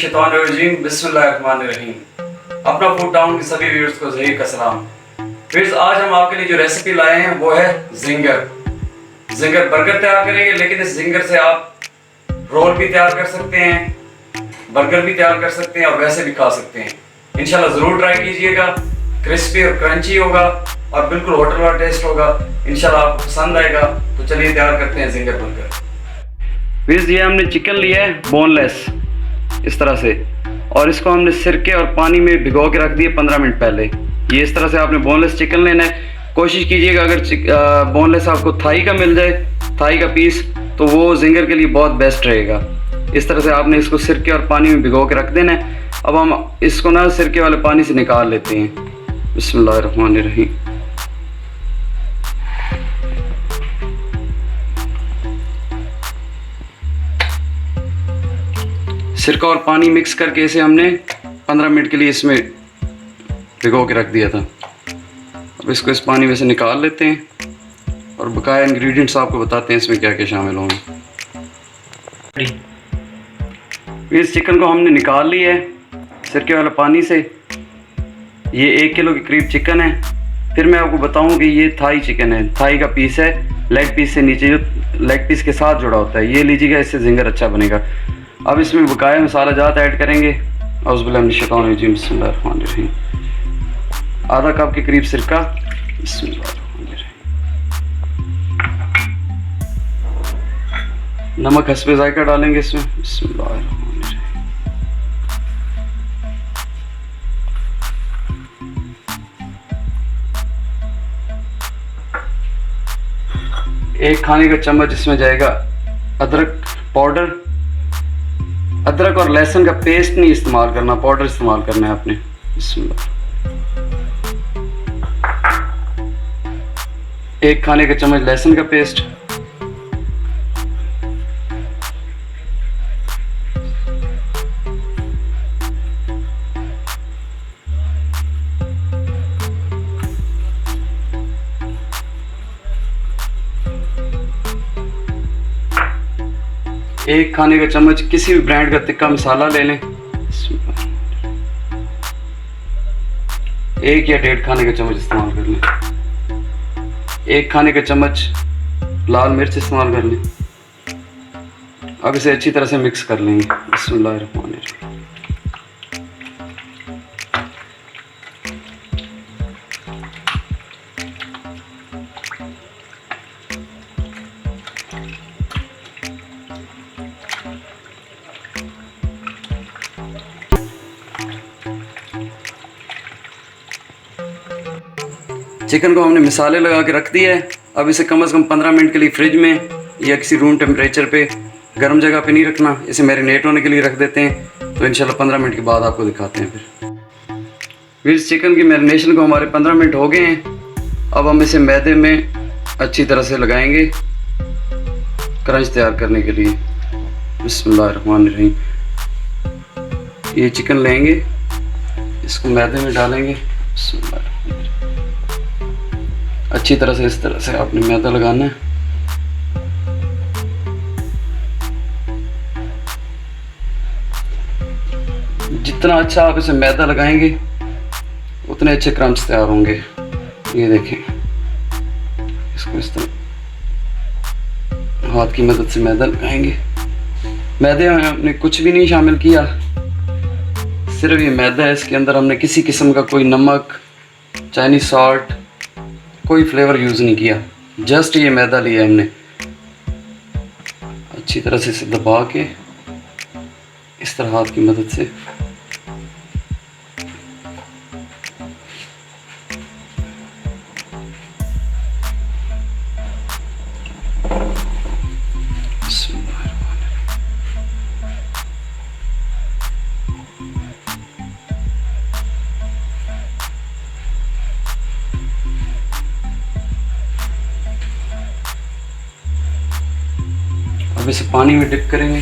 मिनश्शैतानिर्रजीम बिस्मिल्लाहिर्रहमानिर्रहीम। अपना food town के सभी व्यूअर्स को ज़ही का सलाम। फ्रेंड्स, आज हम आपके लिए जो रेसिपी लाए हैं वो है जिंगर बर्गर तैयार करेंगे। लेकिन इस जिंगर से आप रोल भी तैयार कर सकते हैं, बर्गर भी तैयार कर सकते हैं और वैसे भी खा सकते हैं। इंशाल्लाह ज़रूर ट्राई कीजिएगा। क्रिस्पी और क्रंची होगा और बिल्कुल होटल वाला टेस्ट होगा। इंशाल्लाह आपको पसंद आएगा। तो चलिए तैयार करते हैं जिंगर बर्गर। फ्रेंड्स, ये हमने चिकन लिया है बोनलेस इस तरह से, और इसको हमने सिरके और पानी में भिगो के रख दिया 15 मिनट पहले। ये इस तरह से आपने बोनलेस चिकन लेना है। कोशिश कीजिएगा अगर बोनलेस आपको थाई का मिल जाए, थाई का पीस, तो वो जिंगर के लिए बहुत बेस्ट रहेगा। इस तरह से आपने इसको सिरके और पानी में भिगो के रख देना है। अब हम इसको ना सिरके वाले पानी से निकाल लेते हैं। बिस्मिल्लाहिर्रहमानिर्रहीम। सिरका और पानी मिक्स करके इसे हमने 15 मिनट के लिए इसमें भिगो के रख दिया था। अब इसको इस पानी में से निकाल लेते हैं और बकाया इंग्रेडिएंट्स आपको बताते हैं इसमें क्या क्या शामिल होंगे। इस चिकन को हमने निकाल लिया है सिरके वाले पानी से। ये 1 किलो के करीब चिकन है। फिर मैं आपको बताऊं कि ये थाई चिकन है, थाई का पीस है, लेग पीस से नीचे जो लेग पीस के साथ जुड़ा होता है, ये लीजिएगा, इससे जिंगर अच्छा बनेगा। अब इसमें बकाया मसाला जात ऐड करेंगे। औज़ुबिल्लाहि मिनश्शैतानिर्रजीम। बिस्मिल्लाहिर्रहमानिर्रहीम। आधा कप के करीब सिरका। बिस्मिल्लाहिर्रहमानिर्रहीम। नमक हस्बे ज़ायका डालेंगे इसमें। बिस्मिल्लाहिर्रहमानिर्रहीम। एक खाने का चम्मच इसमें जाएगा अदरक पाउडर। अदरक और लहसुन का पेस्ट नहीं इस्तेमाल करना, पाउडर इस्तेमाल करना है आपने। बिस्मिल्लाह। 1 खाने का चम्मच लहसुन का पेस्ट। एक खाने का चम्मच किसी भी ब्रांड का तिक्का मसाला ले लें। 1 या 1.5 खाने का चम्मच इस्तेमाल कर लें। 1 खाने का चम्मच लाल मिर्च इस्तेमाल कर लें। अब इसे अच्छी तरह से मिक्स कर लेंगे। बिस्मिल्लाहिर्रहमानिर्रहीम। चिकन को हमने मसाले लगा के रख दिया है। अब इसे कम से कम 15 मिनट के लिए फ्रिज में या किसी रूम टेम्परेचर पे, गर्म जगह पे नहीं रखना, इसे मैरिनेट होने के लिए रख देते हैं। तो इंशाल्लाह 15 मिनट के बाद आपको दिखाते हैं। फिर इस चिकन की मैरिनेशन को हमारे 15 मिनट हो गए हैं। अब हम इसे मैदे में अच्छी तरह से लगाएंगे क्रंच तैयार करने के लिए। बिस्मिल्लाहिर्रहमानिर्रहीम। ये चिकन लेंगे, इसको मैदे में डालेंगे। अच्छी तरह से इस तरह से आपने मैदा लगाना है। जितना अच्छा आप इसे मैदा लगाएंगे उतने अच्छे क्रंच तैयार होंगे। ये देखें, इसको इस तरह हाथ की मदद से मैदा लगाएंगे। मैदे में हमने कुछ भी नहीं शामिल किया, सिर्फ ये मैदा है। इसके अंदर हमने किसी किस्म का कोई नमक, चाइनीज सॉल्ट, कोई फ्लेवर यूज़ नहीं किया। जस्ट ये मैदा लिया हमने। अच्छी तरह से इसे दबा के इस तरह हाथ की मदद से अब इसे पानी में डिप करेंगे।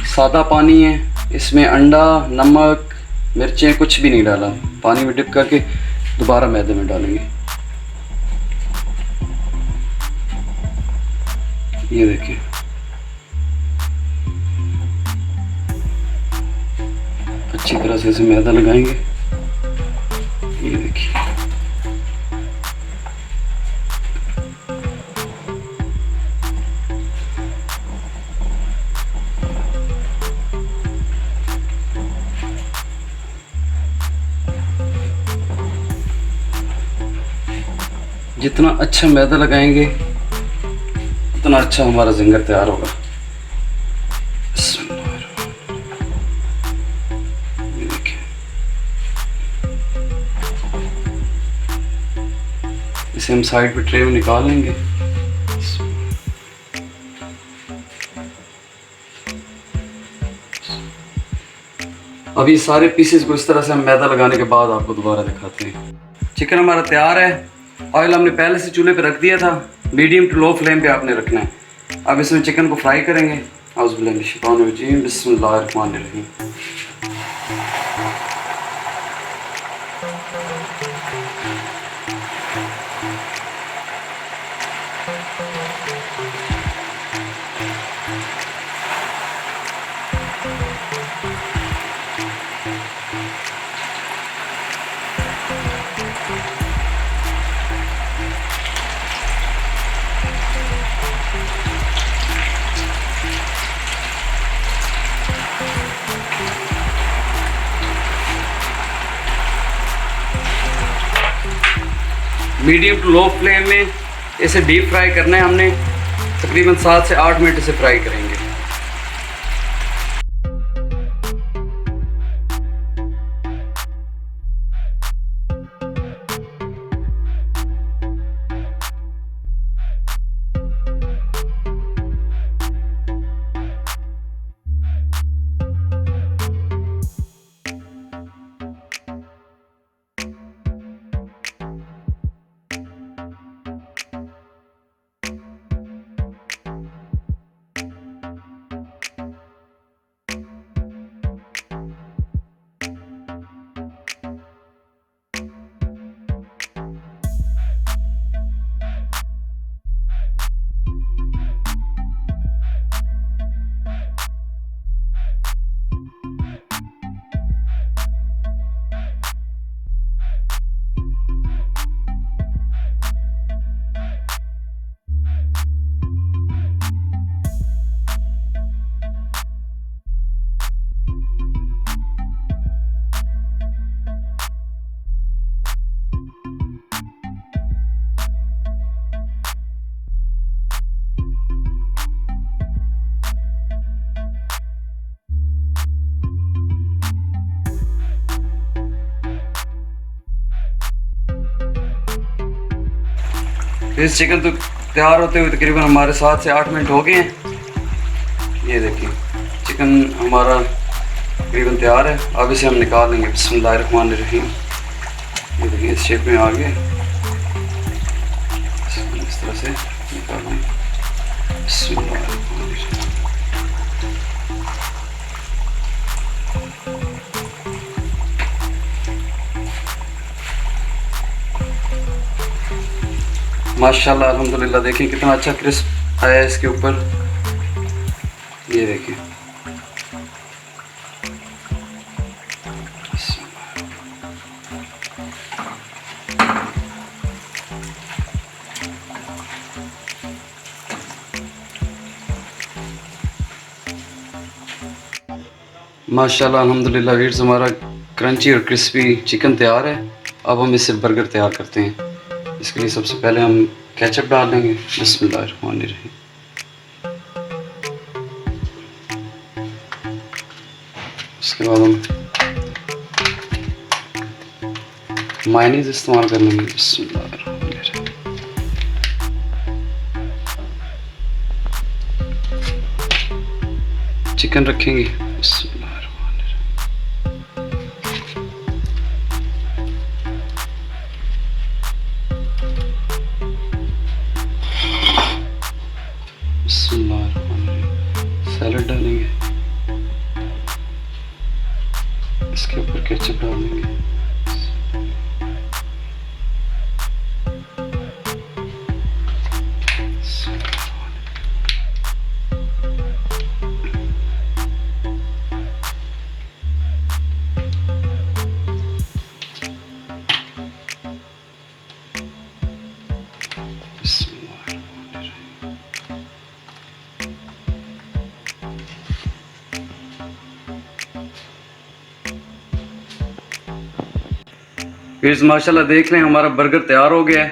सादा पानी है, इसमें अंडा, नमक, मिर्चें कुछ भी नहीं डाला। पानी में डिप करके दोबारा मैदे में डालेंगे। ये देखिए, अच्छी तरह से इसे मैदा लगाएंगे। ये देखिए, जितना अच्छा मैदा लगाएंगे उतना अच्छा हमारा ज़िंगर तैयार होगा। ये देखिए, इसे हम साइड पे ट्रे में निकाल लेंगे। अब ये सारे पीसेस को इस तरह से हम मैदा लगाने के बाद आपको दोबारा दिखाते हैं। चिकन हमारा तैयार है। ऑयल हमने पहले से चूल्हे पे रख दिया था, मीडियम टू लो फ्लेम पे आपने रखना है। अब इसमें चिकन को फ्राई करेंगे। औज़ुबिल्लाहिमिनश्शैतानिर्रजीम, बिस्मिल्लाहिर्रहमानिर्रहीम। मीडियम टू लो फ्लेम में इसे डीप फ्राई करना है हमने। तकरीबन 7 से 8 मिनट इसे फ्राई करेंगे। इस चिकन तो तैयार होते हुए तकरीबन हमारे 7 से 8 मिनट हो गए हैं। ये देखिए, चिकन हमारा तकरीबन तैयार है। अब इसे हम निकाल लेंगे। बिस्मिल्लाहिर्रहमानिर्रहीम। ये देखिए, इस शेप में आ गया। इस तरह से निकालेंगे। बिस्मिल्लाहिर्रहमानिर्रहीम। माशाल्लाह, अल्हम्दुलिल्लाह। देखिए कितना अच्छा क्रिस्प आया है इसके ऊपर। ये देखिए, माशाल्लाह, अल्हम्दुलिल्लाह। वीर्स, हमारा क्रंची और क्रिस्पी चिकन तैयार है। अब हम इससे बर्गर तैयार करते हैं। इसके लिए सबसे पहले हम केचप डाल देंगे। बिस्मिल्लाहिर्रहमानिर्रहीम। उसके बाद हम मायोनीज इस्तेमाल कर लेंगे। बिस्मिल्लाहिर्रहमानिर्रहीम। चिकन रखेंगे। बिस्मिल्लाहिर्रहमानिर्रहीम। सैलड डालेंगे। इसके ऊपर केचप डाल देंगे। फिर माशाल्लाह देख लें, हमारा बर्गर तैयार हो गया है,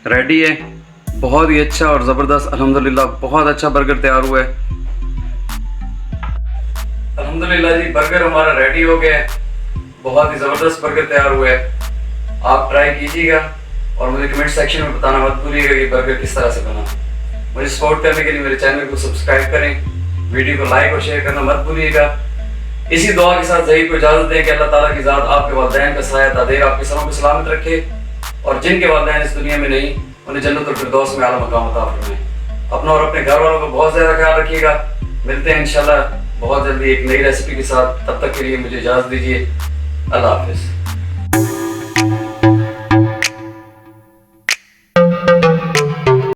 रेडी है। बहुत ही अच्छा और ज़बरदस्त, अल्हम्दुलिल्लाह बहुत अच्छा बर्गर तैयार हुआ है। अल्हम्दुलिल्लाह जी, बर्गर हमारा रेडी हो गया है। बहुत ही ज़बरदस्त बर्गर तैयार हुआ है। आप ट्राई कीजिएगा और मुझे कमेंट सेक्शन में बताना मत भूलिएगा कि बर्गर किस तरह से बना। मुझे सपोर्ट करने के लिए मेरे चैनल को सब्सक्राइब करें, वीडियो को लाइक और शेयर करना मत भूलिएगा। इसी दुआ के साथ ज़हीर को इजाज़त दें कि अल्लाह ताला की ज़ात आपके वालिदैन का साया तादेर आपके सरों को सलामत रखे, और जिनके वालिदैन इस दुनिया में नहीं, उन्हें जन्नतुल फिरदौस में आला मकाम अता फरमाए। अपना और अपने घर वालों का बहुत ज़्यादा ख्याल रखिएगा। मिलते हैं इंशाल्लाह बहुत जल्दी एक नई रेसिपी के साथ। तब तक के लिए मुझे इजाज़त दीजिए। अल्लाह हाफिज़।